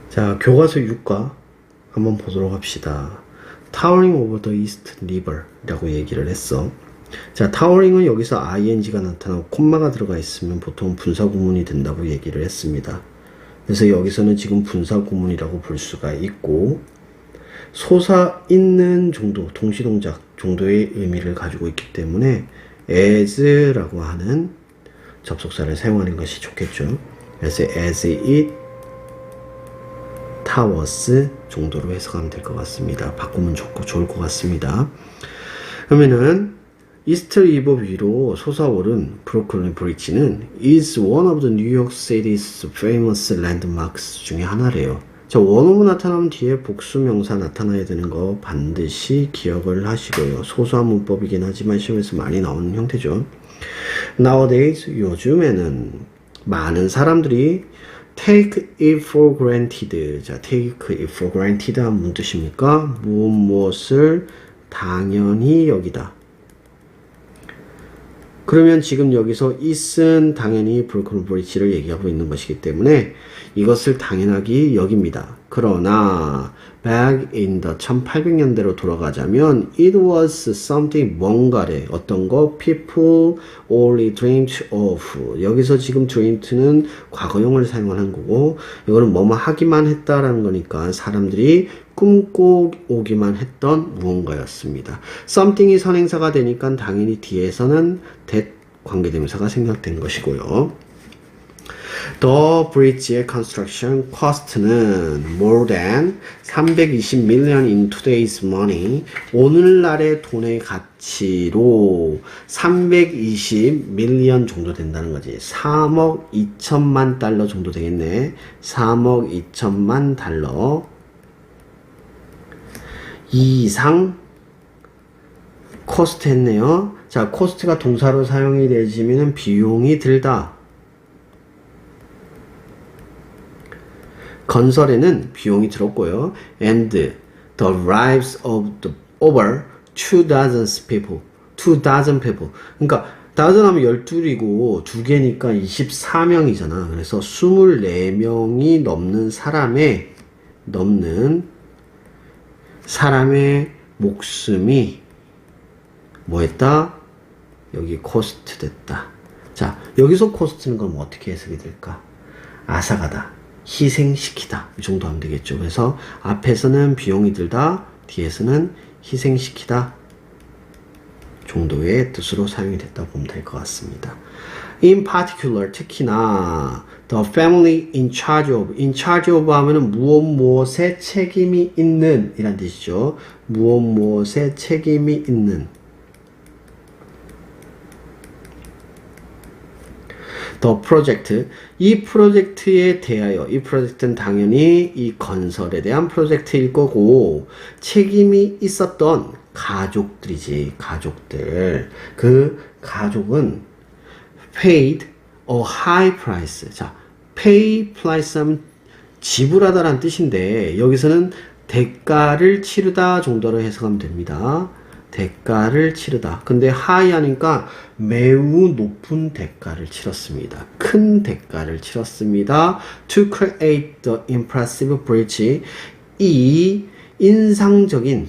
자, 교과서 6과 한번 보도록 합시다. Towering over the East River 라고 얘기를 했어. 자, 타워링은 여기서 ing가 나타나고 콤마가 들어가 있으면 보통 분사구문이 된다고 얘기를 했습니다. 그래서 여기서는 지금 분사구문이라고 볼 수가 있고, 솟아 있는 정도, 동시동작 정도의 의미를 가지고 있기 때문에 as라고 하는 접속사를 사용하는 것이 좋겠죠. 그래서 as it towers 정도로 해석하면 될 것 같습니다. 바꾸면 좋을 것 같습니다. 그러면은 이스트 리버 위로 솟아오른 브루클린 브릿지는 is one of the New York City's famous landmarks 중에 하나래요. 자, 원어브 나타나면 뒤에 복수명사 나타나야 되는 거 반드시 기억을 하시고요. 소소한 문법이긴 하지만 시험에서 많이 나오는 형태죠. Nowadays, 요즘에는 많은 사람들이 take it for granted. 자, take it for granted 하면 무슨 뜻입니까? 무엇을 당연히 여기다. 그러면 지금 여기서 it은 당연히 브루클린 브릿지를 얘기하고 있는 것이기 때문에 이것을 당연하게 여깁니다. 그러나 back in the 1800년대로 돌아가자면 it was something 뭔가래. 어떤 거? people only dreamed of. 여기서 지금 dreamed는 과거형을 사용하는 거고 이거는 뭐뭐 하기만 했다라는 거니까 사람들이 꿈꿔오기만 했던 무언가였습니다. something이 선행사가 되니까 당연히 뒤에서는 that 관계대명사가 생략된 것이고요. The bridge의 construction cost는 more than 320 million in today's money. 오늘날의 돈의 가치로 320 million 정도 된다는 거지. 3억 2천만 달러 정도 되겠네. 3억 2천만 달러 이상 코스트 했네요. 자, 코스트가 동사로 사용이 되지면 비용이 들다. 건설에는 비용이 들었고요. And the lives of the over 2,000 people. 2,000 people. 그러니까 dozen 하면 12이고 2개니까 24명이잖아. 그래서 24명이 넘는 사람의 목숨이 뭐했다? 여기 코스트 됐다. 자, 여기서 코스트는 그럼 어떻게 해석이 될까? 아사가다. 희생시키다. 이 정도 하면 되겠죠. 그래서 앞에서는 비용이 들다, 뒤에서는 희생시키다 정도의 뜻으로 사용이 됐다고 보면 될 것 같습니다. In particular, 특히나 the family in charge of 하면은 무엇에 책임이 있는 이란 뜻이죠. 무엇에 책임이 있는 The project, 이 프로젝트에 대하여, 이 프로젝트는 당연히 이 건설에 대한 프로젝트일 거고 책임이 있었던 가족들이지. 가족들. 그 가족은 paid a high price. 자, pay price 하면 지불하다라는 뜻인데 여기서는 대가를 치르다 정도로 해석하면 됩니다. 대가를 치르다. 근데 high 하니까 매우 높은 대가를 치렀습니다. 큰 대가를 치렀습니다. To create the impressive bridge. 이 인상적인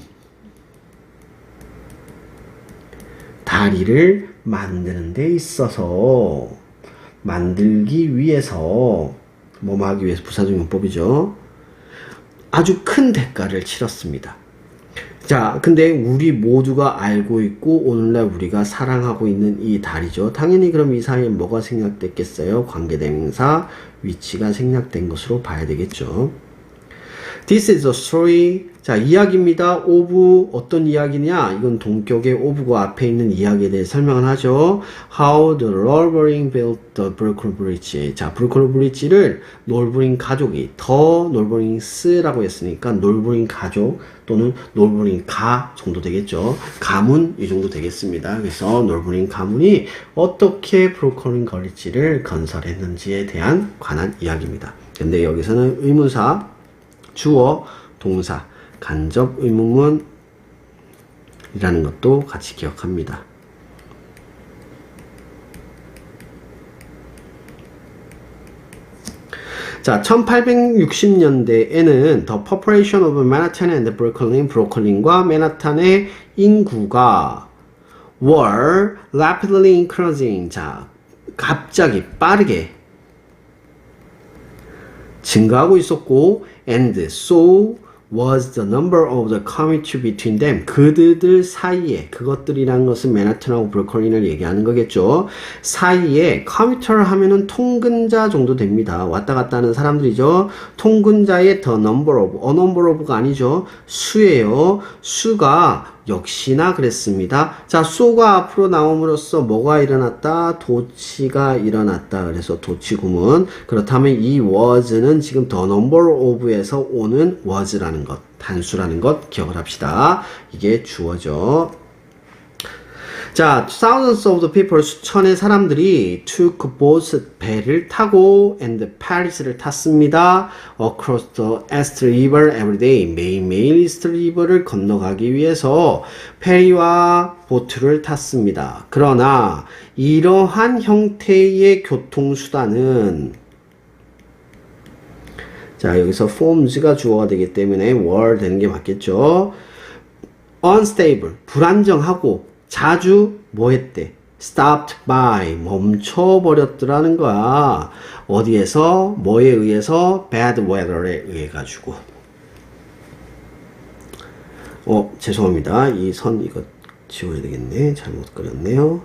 다리를 만드는 데 있어서 만들기 위해서 뭐뭐 하기 위해서 부사적용법이죠. 아주 큰 대가를 치렀습니다. 자, 근데 우리 모두가 알고 있고 오늘날 우리가 사랑하고 있는 이 달이죠. 당연히 그럼 이 사이에 뭐가 생략됐겠어요? 관계대명사 위치가 생략된 것으로 봐야 되겠죠. This is a story. 자, 이야기입니다. of 어떤 이야기냐? 이건 동격의 of가 앞에 있는 이야기에 대해 설명을 하죠. How the Norbury built the Brooklyn Bridge. 자, 브루클린 브릿지를 놀부린 가족이 더 놀부린스라고 했으니까 놀부린 가족 또는 놀부린 가 정도 되겠죠. 가문 이 정도 되겠습니다. 그래서 놀부린 가문이 어떻게 브루클린 브릿지를 건설했는지에 대한 관한 이야기입니다. 근데 여기서는 의문사, 주어, 동사, 간접 의문문이라는 것도 같이 기억합니다. 자, 1860년대에는 The Population of Manhattan and Brooklyn, 브루클린과 맨하탄의 인구가 were rapidly increasing. 자, 갑자기 빠르게 증가하고 있었고, and so was the number of the commuters between them. 그들들 사이에, 그것들이라는 것은 맨하탄하고 브루클린을 얘기하는 거겠죠. 사이에 commuter 하면은 통근자 정도 됩니다. 왔다 갔다 하는 사람들이죠. 통근자의 the number of, a number of가 아니죠. 수예요. 수가 역시나 그랬습니다. 자, so가 앞으로 나옴으로써 뭐가 일어났다? 도치가 일어났다. 그래서 도치 구문. 그렇다면 이 was는 지금 the number of에서 오는 was라는 것, 단수라는 것 기억을 합시다. 이게 주어죠. 자, thousands of the people, 수천의 사람들이 took boats, 배를 타고 and Paris를 탔습니다. across the East River every day, 매일매일 이스트 리버를 건너가기 위해서 페리와 보트를 탔습니다. 그러나 이러한 형태의 교통수단은, 자, 여기서 forms가 주어가 되기 때문에 were 되는 게 맞겠죠. unstable, 불안정하고 자주 뭐 했대? stopped by, 멈춰버렸더라는 거야. 어디에서? 뭐에 의해서? bad weather에 의해 가지고. 죄송합니다. 이 선 이거 지워야 되겠네. 잘못 그렸네요.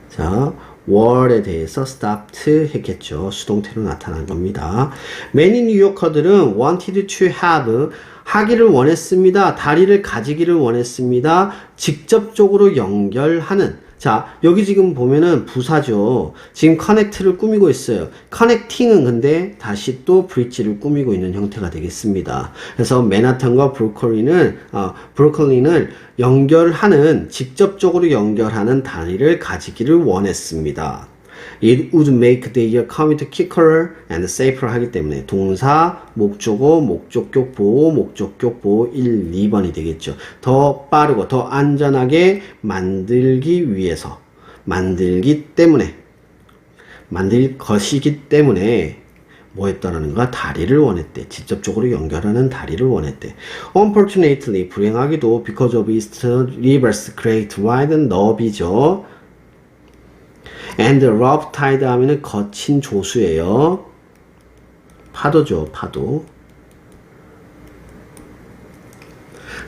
자, were에 대해서 stopped 했겠죠. 수동태로 나타난 겁니다. Many 뉴요커들은 wanted to have, 하기를 원했습니다. 다리를 가지기를 원했습니다. 직접적으로 연결하는. 자, 여기 지금 보면은 부사죠. 지금 connect를 꾸미고 있어요. connecting은 근데 다시 또 bridge를 꾸미고 있는 형태가 되겠습니다. 그래서 맨하탄과 브루클린을 연결하는, 직접적으로 연결하는 다리를 가지기를 원했습니다. It would make their commute quicker and safer 하기 때문에 동사, 목적어, 목적격 보호, 목적격 보호 1, 2번이 되겠죠. 더 빠르고 더 안전하게 만들기 위해서, 만들기 때문에, 만들 것이기 때문에 뭐 했다라는 거야? 다리를 원했대. 직접적으로 연결하는 다리를 원했대. Unfortunately, 불행하게도 because of East River's great wide, 너비죠. and rough tide 하면은 거친 조수예요. 파도죠, 파도.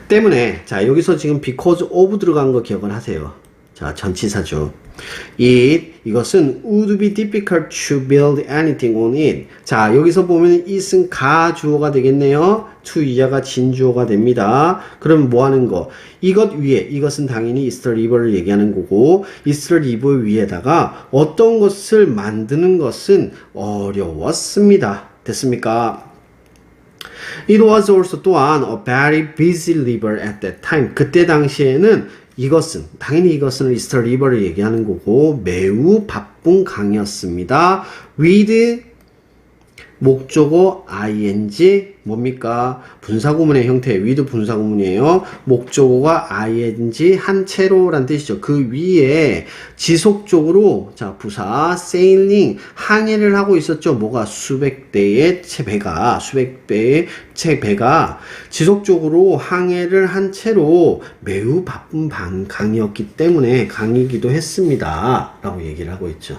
때문에, 자, 여기서 지금 because of 들어간 거 기억을 하세요. 자, 전치사죠. 이것은 would be difficult to build anything on it. 자, 여기서 보면 it은 가주어가 되겠네요. to 이하가 진주어가 됩니다. 그럼 뭐 하는 거? 이것 위에, 이것은 당연히 East River를 얘기하는 거고, East River 위에다가 어떤 것을 만드는 것은 어려웠습니다. 됐습니까? It was also 또한 a very busy river at that time. 그때 당시에는 이것은, 당연히 이것은 이스트 리버를 얘기하는 거고 매우 바쁜 강이었습니다. with 목적어 ing 뭡니까? 분사구문의 형태. with 분사구문이에요. 목적어가 ing 한 채로란 뜻이죠. 그 위에 지속적으로, 자, 부사 sailing 항해를 하고 있었죠. 뭐가? 수백 대의 배가 지속적으로 항해를 한 채로 매우 바쁜 강이었기 때문에 강이기도 했습니다. 라고 얘기를 하고 있죠.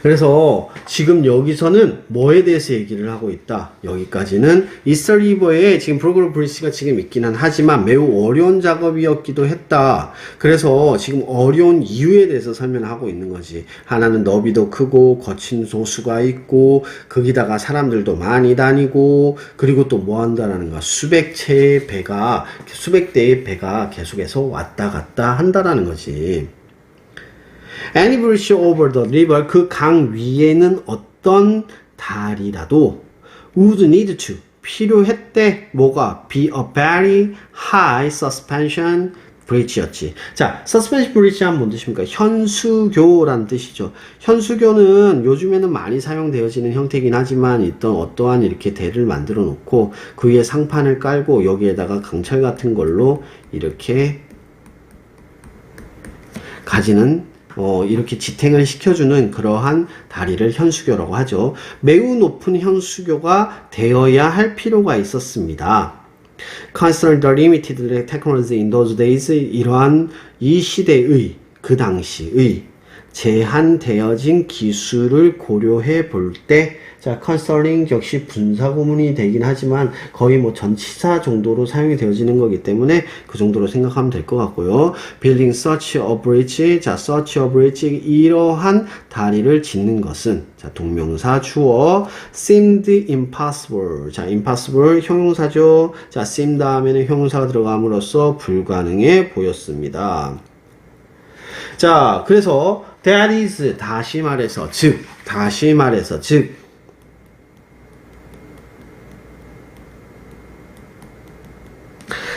그래서 지금 여기서는 뭐에 대해서 얘기를 하고 있다. 여기까지는 이스트 리버에 지금 브로그로 브리지가 지금 있기는 하지만 매우 어려운 작업이었기도 했다. 그래서 지금 어려운 이유에 대해서 설명하고 있는 거지. 하나는 너비도 크고 거친 조수가 있고 거기다가 사람들도 많이 다니고 그리고 또 뭐 한다라는 거야. 수백 대의 배가 계속해서 왔다 갔다 한다라는 거지. Any bridge over the river, 그 강 위에는 어떤 다리라도 would need to, 필요했대. 뭐가? be a very high suspension bridge였지. 자, suspension bridge 하면 뭔 뜻입니까? 현수교란 뜻이죠. 현수교는 요즘에는 많이 사용되어지는 형태이긴 하지만 어떠한 이렇게 대를 만들어 놓고 그 위에 상판을 깔고 여기에다가 강철 같은 걸로 이렇게 가지는 이렇게 지탱을 시켜주는 그러한 다리를 현수교라고 하죠. 매우 높은 현수교가 되어야 할 필요가 있었습니다. Considering the limited technology in those days, 이러한 이 시대의, 그 당시의 제한되어진 기술을 고려해 볼 때, 자, considering 역시 분사구문이 되긴 하지만 거의 뭐 전치사 정도로 사용이 되어지는 거기 때문에 그 정도로 생각하면 될 것 같고요. Building such a bridge, 자, such a bridge, 이러한 다리를 짓는 것은, 자, 동명사 주어, seemed impossible. 자, impossible 형용사죠. 자, seem 다음에는 형용사가 들어감으로써 불가능해 보였습니다. 자, 그래서 that is, 다시 말해서 즉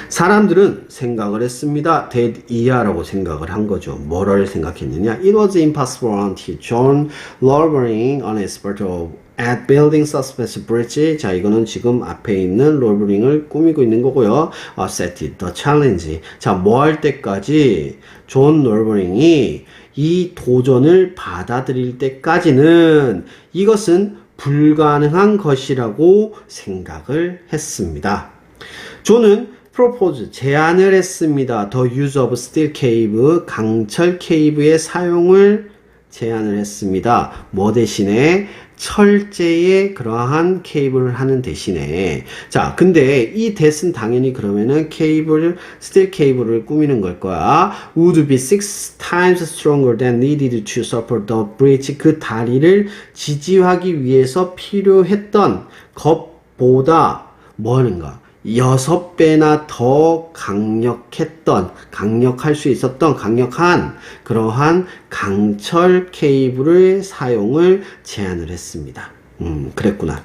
사람들은 생각을 했습니다. that 이하라고 생각을 한 거죠. 뭐를 생각했느냐? It was impossible until John Lorberling, an expert at building such a bridge. 자, 이거는 지금 앞에 있는 롤버링을 꾸미고 있는 거고요. Set the challenge. 자, 뭐 할 때까지 존 롤버링이 이 도전을 받아들일 때까지는 이것은 불가능한 것이라고 생각을 했습니다. 존은 propose, 제안을 했습니다. The use of steel cave, 강철 케이브의 사용을 제안을 했습니다. 뭐 대신에? 철제의 그러한 케이블을 하는 대신에. 자, 근데 이 that은 당연히 그러면은 케이블, 스틸 케이블을 꾸미는 걸 거야. Would be 6 times stronger than needed to support the bridge. 그 다리를 지지하기 위해서 필요했던 것보다 뭐 하는가? 6배나 더 강력할 수 있었던 강력한 그러한 강철 케이블의 사용을 제안을 했습니다. 그랬구나.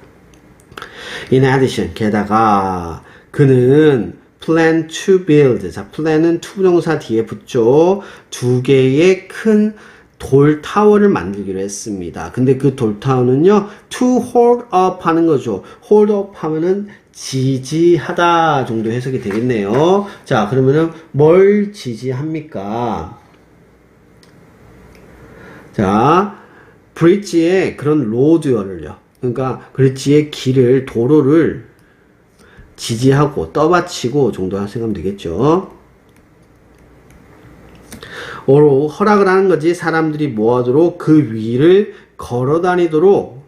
In addition, 게다가 그는 plan to build. 자, plan은 to 부정사 뒤에 붙죠. 2개의 큰 돌 타워를 만들기로 했습니다. 근데 그 돌 타워는요, to hold up 하는 거죠. hold up 하면은 지지하다 정도 해석이 되겠네요. 자, 그러면은 뭘 지지합니까? 자, 브릿지의 그런 로드열을요. 그러니까 브릿지의 길을, 도로를 지지하고 떠받치고 정도 생각하면 되겠죠. 허락을 하는 거지. 사람들이 모아도록 그 위를 걸어 다니도록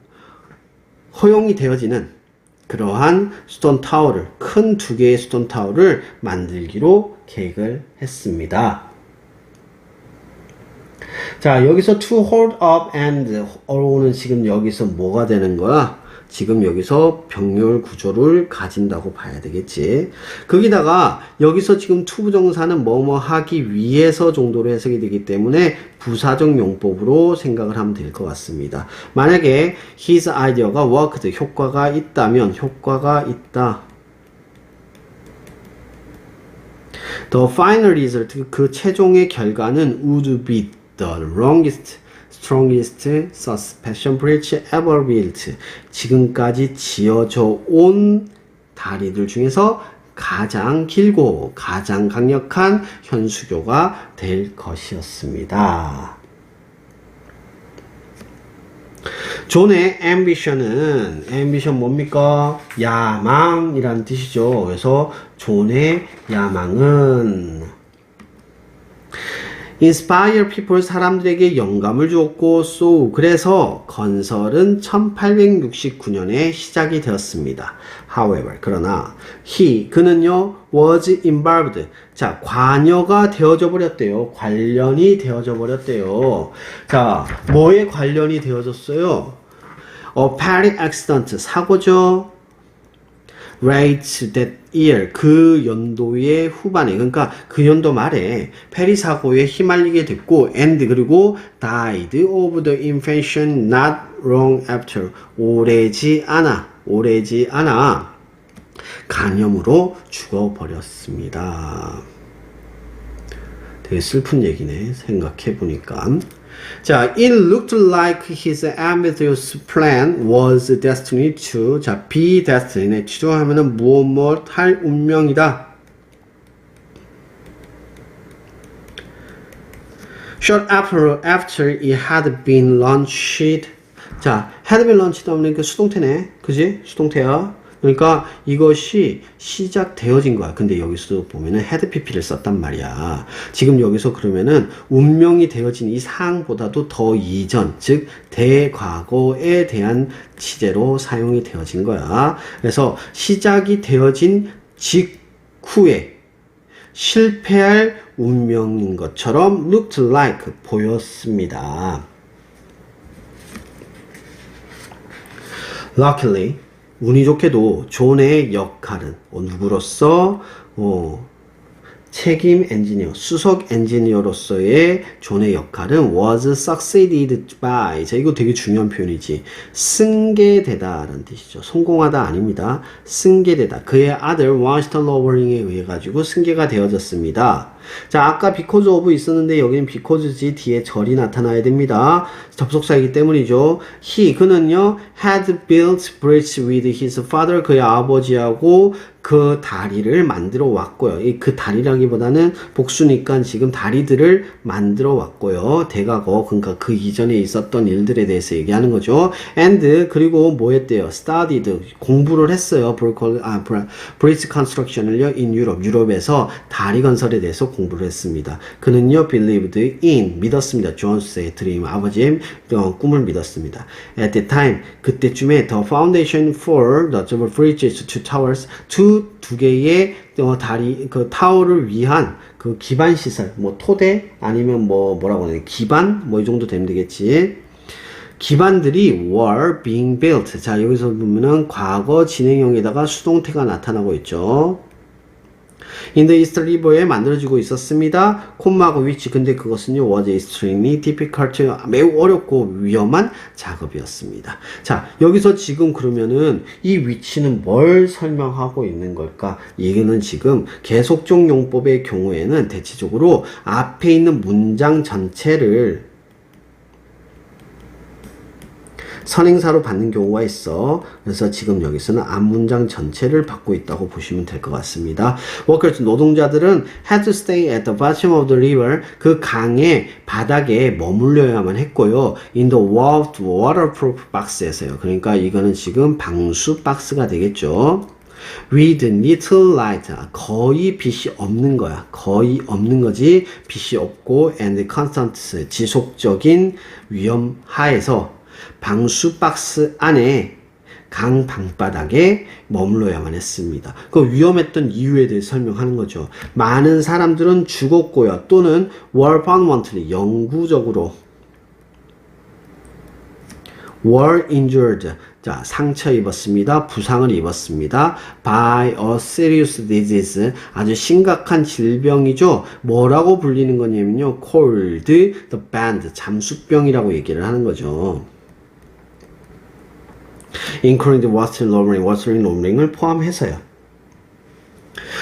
허용이 되어지는 그러한 스톤 타워를, 큰 2개의 스톤 타워를 만들기로 계획을 했습니다. 자, 여기서 to hold up and all는 지금 여기서 뭐가 되는 거야? 지금 여기서 병렬 구조를 가진다고 봐야 되겠지. 거기다가 여기서 지금 to 부정사는 뭐뭐 하기 위해서 정도로 해석이 되기 때문에 부사적 용법으로 생각을 하면 될 것 같습니다. 만약에 his idea가 worked, 효과가 있다면, 효과가 있다. The final result, 그 최종의 결과는 would be the longest, strongest suspension bridge ever built. 지금까지 지어져 온 다리들 중에서 가장 길고 가장 강력한 현수교가 될 것이었습니다. 존의 ambition 뭡니까? 야망이라는 뜻이죠. 그래서 존의 야망은 inspire people, 사람들에게 영감을 주었고, so, 그래서 건설은 1869년에 시작이 되었습니다. However, 그러나 그는요 was involved. 자, 관여가 되어져 버렸대요. 관련이 되어져 버렸대요. 자, 뭐에 관련이 되어졌어요? A petty accident, 사고죠. Right that year, 그 연도의 후반에, 그러니까 그 연도 말에 페리 사고에 휘말리게 됐고, and 그리고 died of the infection not long after, 오래지 않아 간염으로 죽어버렸습니다. 되게 슬픈 얘기네, 생각해보니까. 자, it looked like his ambitious plan was destined to, 자, be destined to 하면은 무엇 할 운명이다. Short after it had been launched. 자, had been launched 하면 그 수동태네. 그지? 수동태야. 그러니까 이것이 시작되어진 거야. 근데 여기서 보면은 had pp를 썼단 말이야. 지금 여기서 그러면은 운명이 되어진 이 사항보다도 더 이전, 즉 대과거에 대한 시제로 사용이 되어진 거야. 그래서 시작이 되어진 직후에 실패할 운명인 것처럼 looked like 보였습니다. Luckily, 운이 좋게도 존의 역할은 누구로서 책임 엔지니어, 수석 엔지니어로서의 존의 역할은 was succeeded by. 자, 이거 되게 중요한 표현이지. 승계되다 라는 뜻이죠. 성공하다 아닙니다. 승계되다. 그의 아들 워스턴 로버링에 의해 가지고 승계가 되어졌습니다. 자, 아까 because of 있었는데 여기는 because지 뒤에 절이 나타나야 됩니다. 접속사이기 때문이죠. 그는요 had built bridge with his father. 그의 아버지하고 그 다리를 만들어 왔고요. 그 다리라기보다는 복수니까 지금 다리들을 만들어 왔고요. 대과거, 그러니까 그 이전에 있었던 일들에 대해서 얘기하는 거죠. And 그리고 뭐 했대요? studied 공부를 했어요. bridge construction을요 in Europe 유럽에서 다리 건설에 대해서 공부를 했습니다. 그는요 believed in 믿었습니다. 존스의 dream 아버지의 꿈을 믿었습니다. At the time 그때쯤에 the foundation for the bridges to towers 두 개의 다리 그 타워를 위한 그 기반 시설 뭐 토대 아니면 뭐라고 하냐 기반 뭐 이 정도 되면 되겠지. 기반들이 were being built. 자, 여기서 보면은 과거 진행형에다가 수동태가 나타나고 있죠. In the East River에 만들어지고 있었습니다. 콤마하고 위치. 근데 그것은요 was extremely difficult. 매우 어렵고 위험한 작업이었습니다. 자, 여기서 지금 그러면은 이 위치는 뭘 설명하고 있는 걸까? 이거는 지금 계속적 용법의 경우에는 대체적으로 앞에 있는 문장 전체를 선행사로 받는 경우가 있어. 그래서 지금 여기서는 앞문장 전체를 받고 있다고 보시면 될 것 같습니다. Workers, 노동자들은 had to stay at the bottom of the river. 그 강의 바닥에 머물러야만 했고요. In the waterproof box에서요. 그러니까 이거는 지금 방수 박스가 되겠죠. With little light. 거의 빛이 없는 거야. 거의 없는 거지. 빛이 없고 and constant. 지속적인 위험 하에서 방수 박스 안에 강 방바닥에 머물러야만 했습니다. 그 위험했던 이유에 대해 설명하는 거죠. 많은 사람들은 죽었고요. 또는 were permanently 영구적으로 were injured. 자, 상처 입었습니다. 부상을 입었습니다. by a serious disease. 아주 심각한 질병이죠. 뭐라고 불리는 거냐면요. called the band. 잠수병이라고 얘기를 하는 거죠. including 워스트린 로밍을 포함해서요.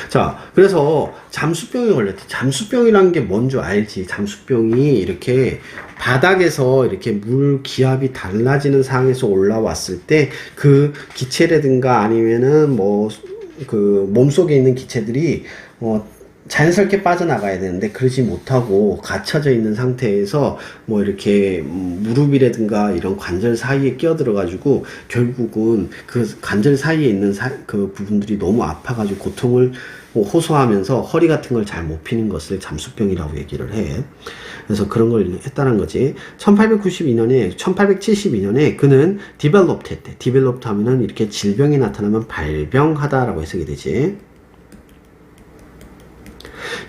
자, 그래서 잠수병이 걸렸대. 잠수병이라는 게 뭔 줄 알지? 잠수병이 이렇게 바닥에서 이렇게 물 기압이 달라지는 상황에서 올라왔을 때 그 기체라든가 아니면은 그 몸속에 있는 기체들이 자연스럽게 빠져나가야 되는데 그러지 못하고 갇혀져 있는 상태에서 이렇게 무릎이라든가 이런 관절 사이에 끼어들어 가지고 결국은 그 관절 사이에 있는 그 부분들이 너무 아파가지고 고통을 호소하면서 허리 같은 걸 잘 못 피는 것을 잠수병이라고 얘기를 해. 그래서 그런 걸 했다는 거지. 1872년에 그는 developed 했대. developed 하면은 이렇게 질병이 나타나면 발병하다라고 해석이 되지.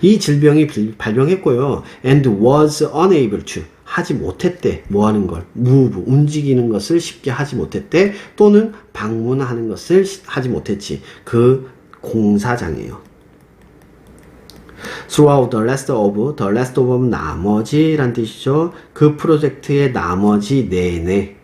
이 질병이 발병했고요. and was unable to 하지 못했대. 뭐 하는 걸? move 움직이는 것을 쉽게 하지 못했대. 또는 방문하는 것을 하지 못했지. 그 공사장이에요. throughout the rest of 나머지란 뜻이죠. 그 프로젝트의 나머지 내내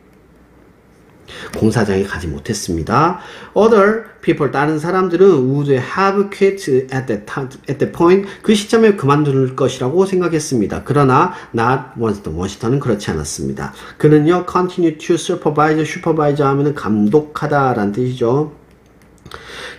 공사장에 가지 못했습니다. Other people, 다른 사람들은 would have quit at that point. 그 시점에 그만둘 것이라고 생각했습니다. 그러나 not 워스턴은 그렇지 않았습니다. 그는요, continue to supervise 하면은 감독하다 라는 뜻이죠.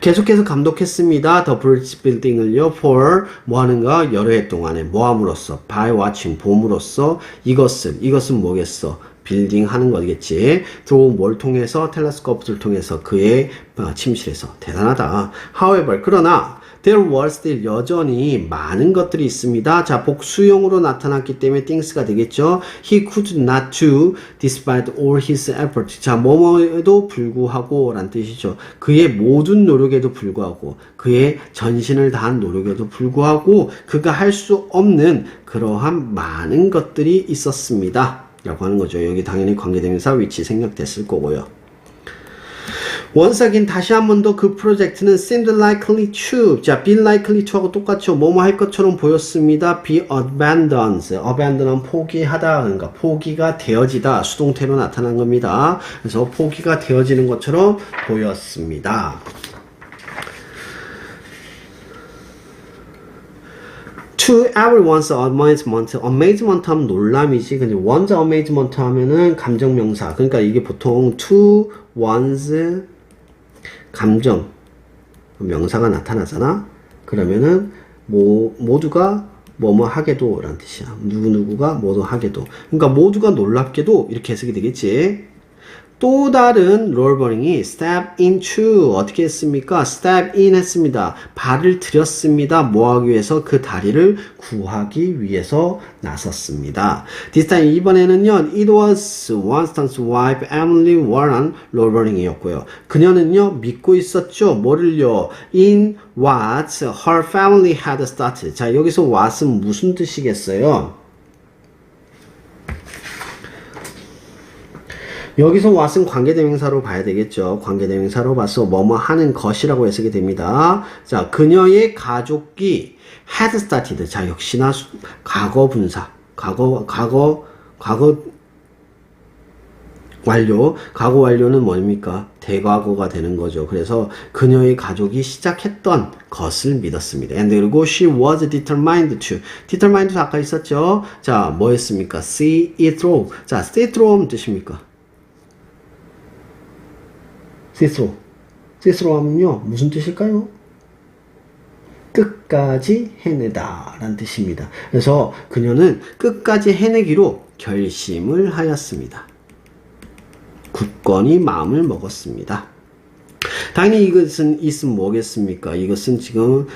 계속해서 감독했습니다. The Bridge Building을요, for 뭐 하는가? 여러 해 동안에 뭐 함으로써, by watching, 봄으로써, 이것은 뭐겠어? 빌딩 하는 거겠지. through 뭘 통해서, 텔레스코프를 통해서 그의 침실에서. 대단하다. However, 그러나 there were still 여전히 많은 것들이 있습니다. 자, 복수형으로 나타났기 때문에 things가 되겠죠. He could not do despite all his effort. 자, 뭐뭐에도 불구하고 라는 뜻이죠. 그의 모든 노력에도 불구하고 그의 전신을 다한 노력에도 불구하고 그가 할 수 없는 그러한 많은 것들이 있었습니다. 라고 하는 거죠. 여기 당연히 관계대명사 위치 생략됐을 거고요. once again 다시 한 번 더 그 프로젝트는 seemed likely to 자, be likely to하고 똑같죠. 뭐뭐 할 것처럼 보였습니다. be abandoned abandon은 포기하다 그러니까 포기가 되어지다 수동태로 나타난 겁니다. 그래서 포기가 되어지는 것처럼 보였습니다. to everyone's amazement. amazement 하면 놀람이지. 근데 one's amazement 하면은 감정명사. 그러니까 이게 보통 to one's 감정 명사가 나타나잖아. 그러면은 모두가 뭐뭐 하게도 라는 뜻이야. 누구누구가 뭐도 하게도. 그러니까 모두가 놀랍게도 이렇게 해석이 되겠지. 또 다른 롤버링이 step into 어떻게 했습니까? step in 했습니다. 발을 들였습니다. 뭐 하기 위해서? 그 다리를 구하기 위해서 나섰습니다. This time 이번에는요. It was Winston's wife Emily Warren 롤버링이었고요. 그녀는요. 믿고 있었죠. 뭐를요? In what her family had started. 자, 여기서 what은 무슨 뜻이겠어요? 여기서 what은 관계대명사로 봐야 되겠죠. 관계대명사로 봐서 뭐뭐 하는 것이라고 해석이 됩니다. 자, 그녀의 가족이 had started. 자, 역시나 과거 분사. 과거 완료. 과거 완료는 뭡니까? 대과거가 되는 거죠. 그래서 그녀의 가족이 시작했던 것을 믿었습니다. And 그리고 she was determined to. determined 아까 있었죠. 자, 뭐 했습니까? see it through. 자, see it through는 뜻입니까? 스스로 하면요 무슨 뜻일까요? 끝까지 해내다 라는 뜻입니다. 그래서 그녀는 끝까지 해내기로 결심을 하였습니다. 굳건히 마음을 먹었습니다. 당연히 이것은 있으면 뭐겠습니까? 이것은 지금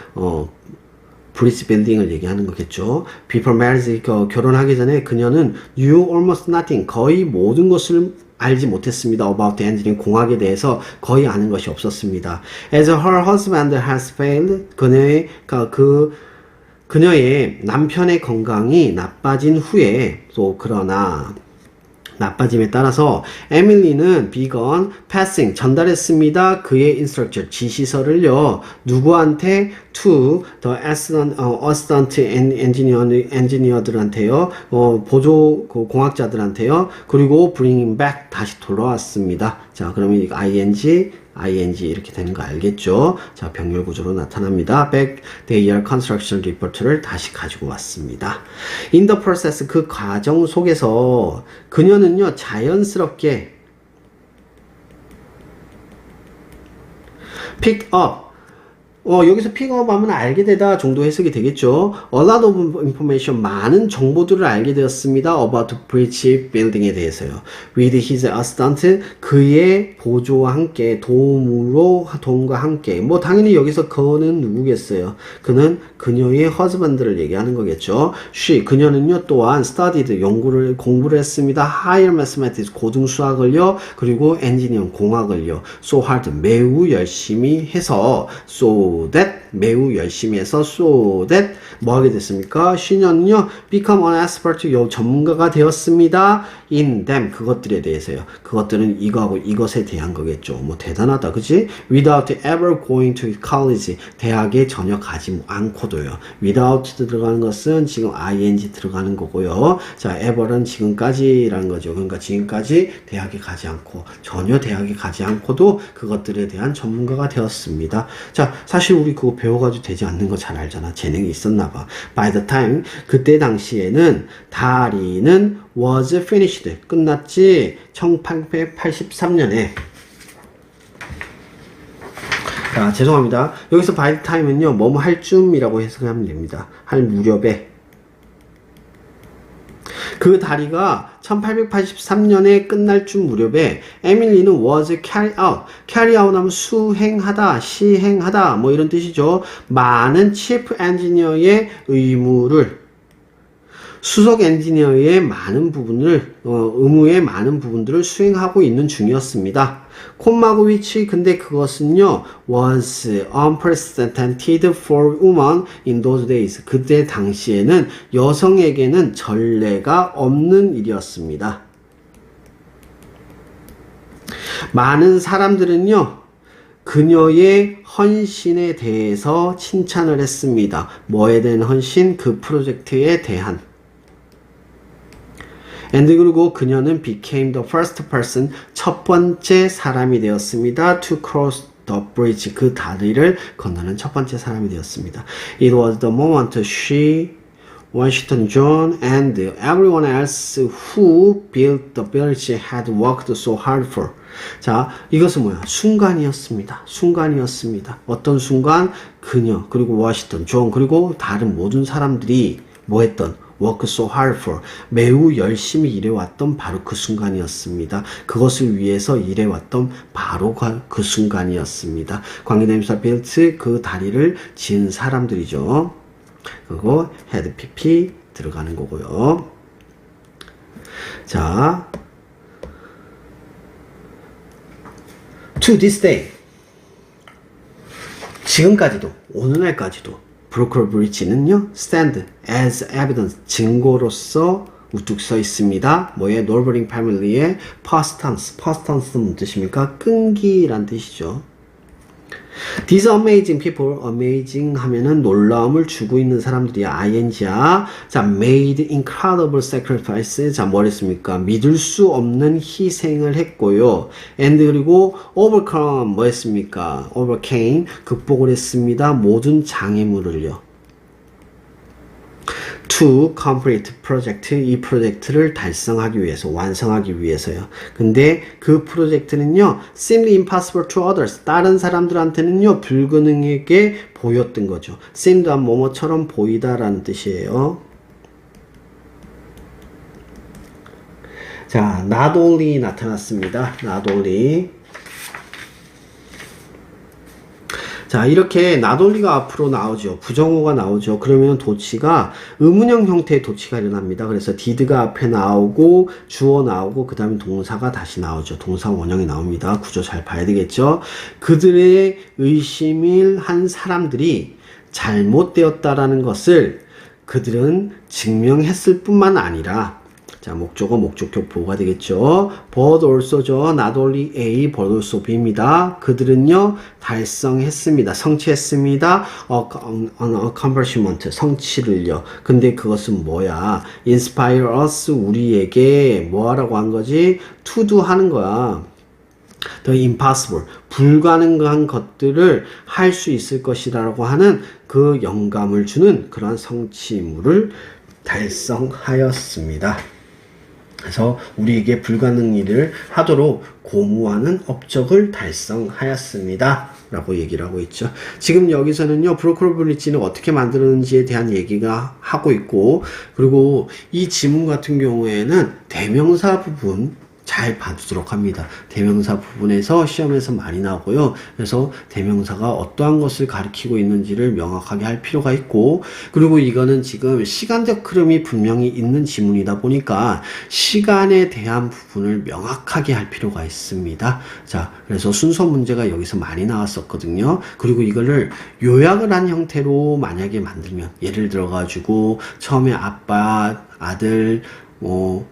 브리지 빌딩을 얘기하는 거겠죠. Before marriage, 결혼하기 전에 그녀는 knew almost nothing, 거의 모든 것을 알지 못했습니다. About the engineering, 공학에 대해서 거의 아는 것이 없었습니다. As her husband has failed, 그녀의 남편의 건강이 나빠진 후에 또 그러나 나빠짐에 따라서 에밀리는 begun passing 전달했습니다. 그의 instruction 지시서를요 누구한테 to the assistant engineer들한테요 보조 공학자들한테요 그리고 bringing back 다시 돌아왔습니다. 자 그러면 이거 ing 이렇게 되는 거 알겠죠? 자, 병렬 구조로 나타납니다. Back their construction report를 다시 가지고 왔습니다. In the process, 그 과정 속에서 그녀는요, 자연스럽게 pick up 여기서 픽업 하면 알게 되다 정도 해석이 되겠죠. A lot of information, 많은 정보들을 알게 되었습니다. About bridge building에 대해서요. With his assistant, 그의 보조와 함께, 도움과 함께. 뭐, 당연히 여기서 그는 누구겠어요? 그는 그녀의 husband를 얘기하는 거겠죠. 그녀는요, 또한 studied, 공부를 했습니다. Higher mathematics, 고등수학을요, 그리고 engineering, 공학을요. So hard, 매우 열심히 해서, 매우 열심히 해서 so that 뭐 하게 됐습니까? she는요 become an expert 전문가가 되었습니다. in them 그것들에 대해서요. 그것들은 이거하고 이것에 대한 거겠죠. 뭐 대단하다, 그치? Without ever going to college 대학에 전혀 가지 않고도요. Without 들어가는 것은 지금 ing 들어가는 거고요. 자, ever는 지금까지라는 거죠. 그러니까 지금까지 대학에 가지 않고 전혀 대학에 가지 않고도 그것들에 대한 전문가가 되었습니다. 자, 사실 우리 그거 배워가지고 되지 않는 거 잘 알잖아. 재능이 있었나 봐. By the time, 그때 당시에는 다리는 was finished. 끝났지. 1883년에 자, 죄송합니다. 여기서 by the time은요, 뭐뭐 할 쯤이라고 해석하면 됩니다. 할 무렵에. 그 다리가 1883년에 끝날 쯤 무렵에 에밀리는 was carry out. carry out 하면 수행하다, 시행하다, 뭐 이런 뜻이죠. 많은 chief engineer의 의무를 수석 엔지니어의 많은 부분을 의무의 많은 부분들을 수행하고 있는 중이었습니다. 콤마고 위치 근데 그것은요 was unprecedented for women in those days. 그때 당시에는 여성에게는 전례가 없는 일이었습니다. 많은 사람들은요 그녀의 헌신에 대해서 칭찬을 했습니다. 뭐에 대한 헌신? 그 프로젝트에 대한. and 그리고 그녀는 became the first person, 첫 번째 사람이 되었습니다. to cross the bridge, 그 다리를 건너는 첫 번째 사람이 되었습니다. It was the moment she, Washington John and everyone else who built the bridge had worked so hard for. 자, 이것은 뭐야? 순간이었습니다. 순간이었습니다. 어떤 순간? 그녀, 그리고 워싱턴, 존, 그리고 다른 모든 사람들이 뭐 했던? work so hard for. 매우 열심히 일해왔던 바로 그 순간이었습니다. 그것을 위해서 일해왔던 바로 그 순간이었습니다. 관계대명사 built, 그 다리를 지은 사람들이죠. 그리고 had pp 들어가는 거고요. 자, to this day, 지금까지도, 오늘날까지도 브로커 브릿지는요, stand as evidence, 증거로서 우뚝 서 있습니다. 뭐의? 노버링 패밀리의 past tense. past tense는 무슨 뜻입니까? 끈기란 뜻이죠. These amazing people, amazing 하면은 놀라움을 주고 있는 사람들이야. ing야. 자, made incredible sacrifice. 자, 뭐 했습니까? 믿을 수 없는 희생을 했고요. and 그리고 overcome, 뭐 했습니까? overcame, 극복을 했습니다. 모든 장애물을요. to complete project, 이 프로젝트를 달성하기 위해서, 완성하기 위해서요. 근데 그 프로젝트는요, seemed impossible to others, 다른 사람들한테는요, 불가능하게 보였던 거죠. seemed 한 뭐뭐처럼 보이다라는 뜻이에요. 자, not only 나타났습니다. not only. 자, 이렇게 나돌리가 앞으로 나오죠. 부정어가 나오죠. 그러면 도치가 의문형 형태의 도치가 일어납니다. 그래서 did가 앞에 나오고 주어 나오고 그 다음에 동사가 다시 나오죠. 동사 원형이 나옵니다. 구조 잘 봐야 되겠죠. 그들의 의심을 한 사람들이 잘못되었다라는 것을 그들은 증명했을 뿐만 아니라, 자, 목적어, 목적격 보호가 되겠죠. but also죠. not only A, but also B입니다. 그들은요, 달성했습니다. 성취했습니다. accomplishment, 성취를요. 근데 그것은 뭐야? inspire us, 우리에게 뭐 하라고 한 거지? to do 하는 거야. the impossible, 불가능한 것들을 할 수 있을 것이라고 하는 그 영감을 주는 그러한 성취물을 달성하였습니다. 그래서 우리에게 불가능 일을 하도록 고무하는 업적을 달성하였습니다. 라고 얘기를 하고 있죠. 지금 여기서는요, 브로커 브릿지는 어떻게 만들었는지에 대한 얘기가 하고 있고, 그리고 이 지문 같은 경우에는 대명사 부분 잘 봐두도록 합니다. 대명사 부분에서 시험에서 많이 나오고요. 그래서 대명사가 어떠한 것을 가리키고 있는지를 명확하게 할 필요가 있고, 그리고 이거는 지금 시간적 흐름이 분명히 있는 지문이다 보니까 시간에 대한 부분을 명확하게 할 필요가 있습니다. 자, 그래서 순서 문제가 여기서 많이 나왔었거든요. 그리고 이거를 요약을 한 형태로 만약에 만들면, 예를 들어 가지고 처음에 아빠, 아들,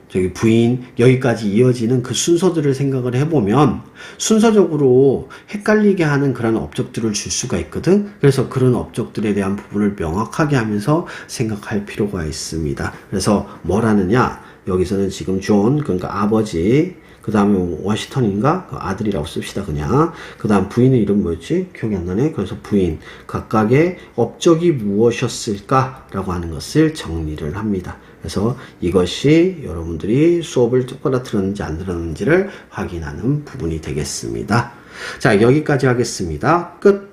저기 부인, 여기까지 이어지는 그 순서들을 생각을 해보면 순서적으로 헷갈리게 하는 그런 업적들을 줄 수가 있거든. 그래서 그런 업적들에 대한 부분을 명확하게 하면서 생각할 필요가 있습니다. 그래서 뭘 하느냐, 여기서는 지금 존, 그러니까 아버지, 그 다음에 워싱턴인가? 아들이라고 씁시다, 그냥. 그 다음 부인의 이름 뭐였지? 기억이 안 나네? 그래서 부인. 각각의 업적이 무엇이었을까? 라고 하는 것을 정리를 합니다. 그래서 이것이 여러분들이 수업을 똑바로 들었는지 안 들었는지를 확인하는 부분이 되겠습니다. 자, 여기까지 하겠습니다. 끝.